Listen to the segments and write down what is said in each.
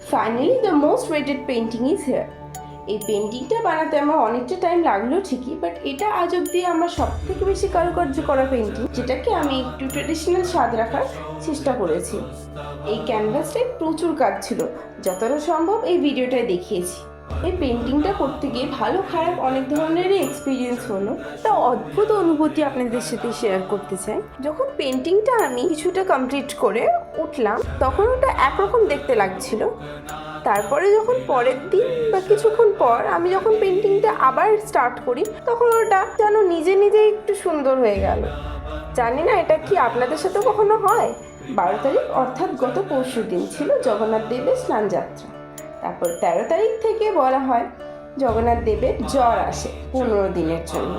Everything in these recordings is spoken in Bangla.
Finally, the most waited painting is here. এই পেন্টিংটা বানাতে আমার অনেকটা টাইম লাগলো ঠিকই, বাট এটা আজ অব্দি আমার সব থেকে বেশি কারুকার্য করা পেন্টিং, যেটাকে আমি একটু ট্রেডিশনাল স্বাদ রাখার চেষ্টা করেছি। এই ক্যানভাসটায় প্রচুর কাজ ছিল, যতটা সম্ভব এই ভিডিওটায় দেখিয়েছি। এই পেন্টিংটা করতে গিয়ে ভালো খারাপ অনেক ধরনেরই এক্সপিরিয়েন্স হলো। একটা অদ্ভুত অনুভূতি আপনাদের সাথে শেয়ার করতে চাই। যখন পেন্টিংটা আমি কিছুটা কমপ্লিট করে উঠলাম, তখন ওটা একরকম দেখতে লাগছিল। তারপরে যখন পরের দিন বা কিছুক্ষণ পর আমি যখন পেন্টিংটা আবার স্টার্ট করি, তখন ওটা যেন নিজে নিজেই একটু সুন্দর হয়ে গেল। জানি না এটা কি আপনাদের সাথে কখনো হয়। 12 তারিখ অর্থাৎ গত পরশু দিন ছিল জগন্নাথ দেবের স্নানযাত্রা। তারপর 13 তারিখ থেকে বলা হয় জগন্নাথ দেবের জ্বর আসে 15 দিনের জন্য।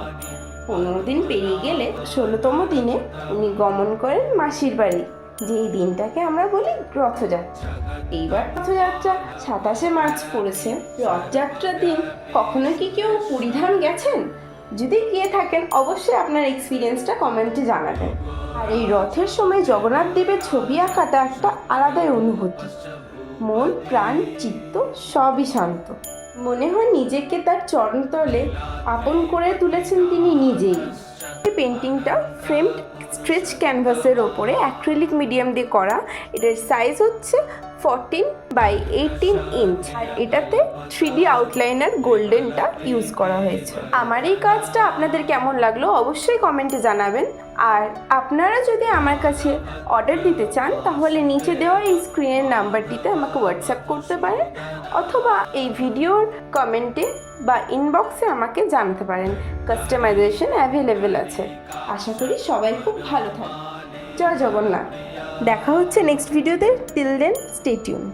15 দিন পেরিয়ে গেলে 16তম দিনে উনি গমন করেন মাসির বাড়ি, যেই দিনটাকে আমরা বলি রথযাত্রা। এইবার রথযাত্রা 27শে মার্চ পড়েছে। রথযাত্রার দিন কখনো কি কেউ পুরীধাম গেছেন? যদি গিয়ে থাকেন অবশ্যই আপনার এক্সপিরিয়েন্সটা কমেন্টে জানাবেন। আর এই রথের সময় জগন্নাথ দেবের ছবি আঁকাটা একটা আলাদাই অনুভূতি। মন প্রাণ চিত্ত সবই শান্ত, মনে হয় নিজেকে তার চরণতলে আপন করে তুলেছেন তিনি নিজেই। এই পেন্টিংটা ফ্রেমড স্ট্রেচ ক্যানভাসের ওপরে অ্যাক্রিলিক মিডিয়াম দিয়ে করা। এটার সাইজ হচ্ছে 14x18 ইঞ্চ, আর এটাতে 3D আউটলাইনার গোল্ডেনটা ইউজ করা হয়েছে। আমার এই কাজটা আপনাদের কেমন লাগলো অবশ্যই কমেন্টে জানাবেন। আর আপনারা যদি আমার কাছে অর্ডার দিতে চান তাহলে নিচে দেওয়া এই স্ক্রিনের নাম্বারটিতে আমাকে হোয়াটসঅ্যাপ করতে পারেন, অথবা এই ভিডিওর কমেন্টে বা ইনবক্সে আমাকে জানাতে পারেন। কাস্টমাইজেশন অ্যাভেলেবেল আছে। আশা করি সবাই খুব ভালো থাকবে। জয় জগন্নাথ। দেখা হচ্ছে নেক্সট ভিডিওতে। Till then stay tune.